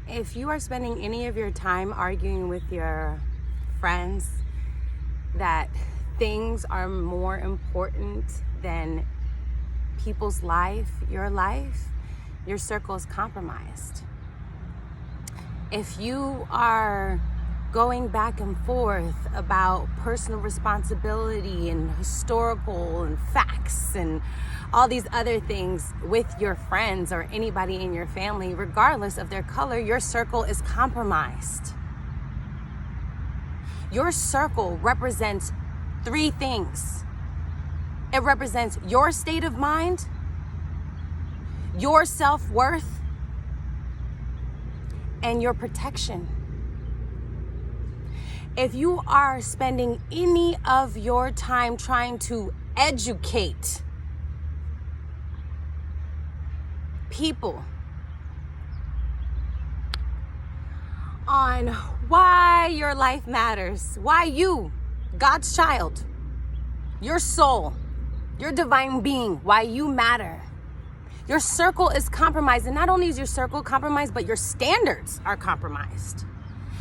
If you are spending any of your time arguing with your friends that things are more important than people's life, your circle is compromised. If you are going back and forth about personal responsibility and historical and facts and all these other things with your friends or anybody in your family, regardless of their color, your circle is compromised. Your circle represents three things. It represents your state of mind, your self-worth, and your protection. If you are spending any of your time trying to educate people on why your life matters, why you, God's child, your soul, your divine being, why you matter, your circle is compromised. And not only is your circle compromised, but your standards are compromised.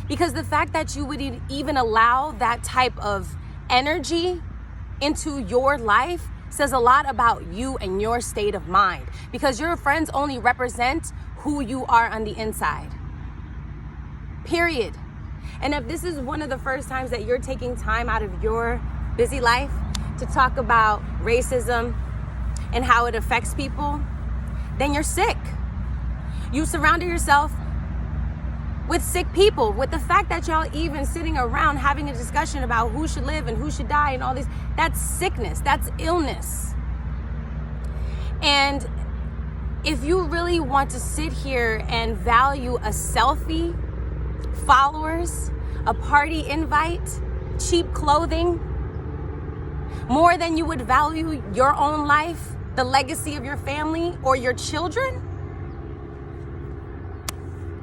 Because the fact that you would even allow that type of energy into your life says a lot about you and your state of mind. Because your friends only represent who you are on the inside. Period. And if this is one of the first times that you're taking time out of your busy life to talk about racism and how it affects people, then you're sick. You surrounded yourself with sick people. With the fact that y'all even sitting around having a discussion about who should live and who should die and all this, that's sickness, that's illness. And if you really want to sit here and value a selfie, followers, a party invite, cheap clothing, more than you would value your own life, the legacy of your family or your children,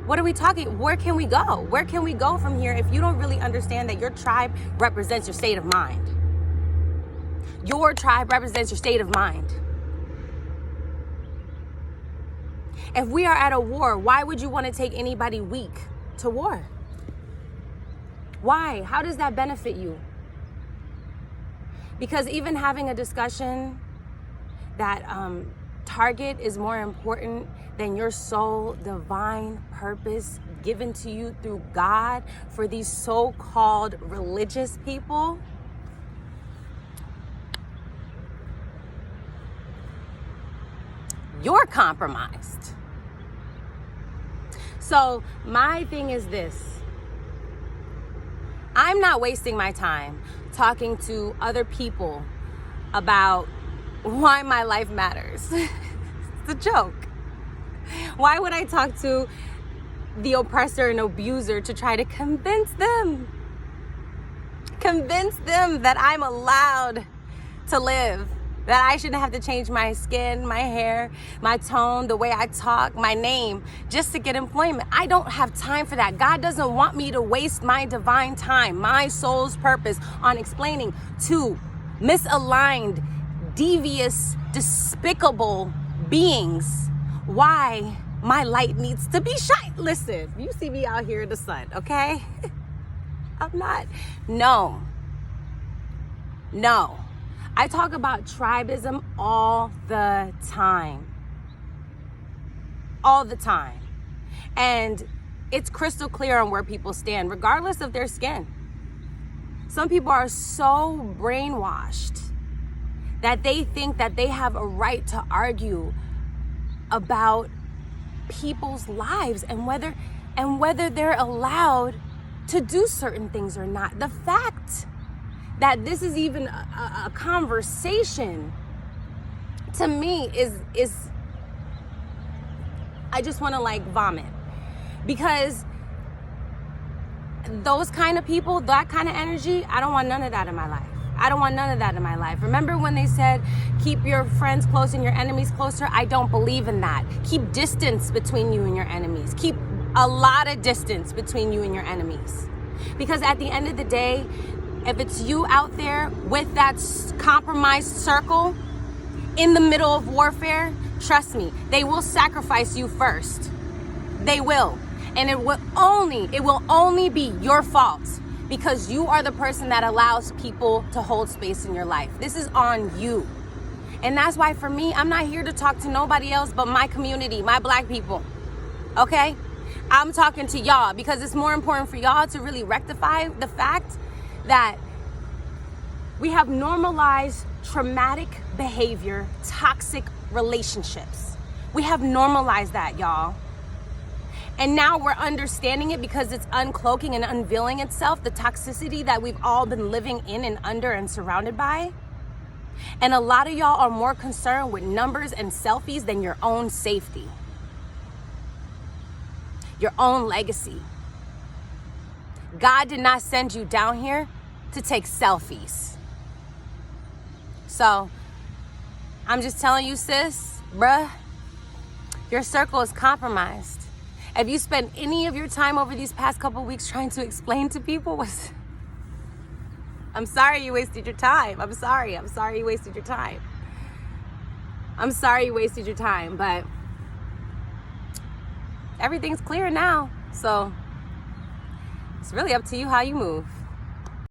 what are we talking? Where can we go? Where can we go from here if you don't really understand that your tribe represents your state of mind? Your tribe represents your state of mind. If we are at a war, why would you want to take anybody weak to war? Why? How does that benefit you? Because even having a discussion that target is more important than your soul divine purpose given to you through God for these so-called religious people, you're compromised. So my thing is this: I'm not wasting my time talking to other people about why my life matters. It's a joke. Why would I talk to the oppressor and abuser to try to convince them that I'm allowed to live, that I shouldn't have to change my skin, my hair, my tone, the way I talk, my name, just to get employment? I don't have time for that. God doesn't want me to waste my divine time, my soul's purpose, on explaining to misaligned, devious, despicable beings why my light needs to be shine. Listen, you see me out here in the sun, okay? I'm not. No. I talk about tribism all the time. All the time. And it's crystal clear on where people stand, regardless of their skin. Some people are so brainwashed that they think that they have a right to argue about people's lives and whether they're allowed to do certain things or not. The fact that this is even a conversation, to me, is I just want to vomit. Because those kind of people, that kind of energy, I don't want none of that in my life. I don't want none of that in my life. Remember when they said, keep your friends close and your enemies closer? I don't believe in that. Keep distance between you and your enemies. Keep a lot of distance between you and your enemies. Because at the end of the day, if it's you out there with that compromised circle in the middle of warfare, trust me, they will sacrifice you first. They will. And it will only be your fault because you are the person that allows people to hold space in your life. This is on you. And that's why for me, I'm not here to talk to nobody else but my community, my Black people. Okay? I'm talking to y'all because it's more important for y'all to really rectify the fact that we have normalized traumatic behavior, toxic relationships. We have normalized that, y'all. And now we're understanding it because it's uncloaking and unveiling itself, the toxicity that we've all been living in and under and surrounded by. And a lot of y'all are more concerned with numbers and selfies than your own safety, your own legacy. God did not send you down here to take selfies. So I'm just telling you, sis, bruh, your circle is compromised. If you spend any of your time over these past couple weeks trying to explain to people I'm sorry you wasted your time. I'm sorry you wasted your time. But everything's clear now. So it's really up to you how you move.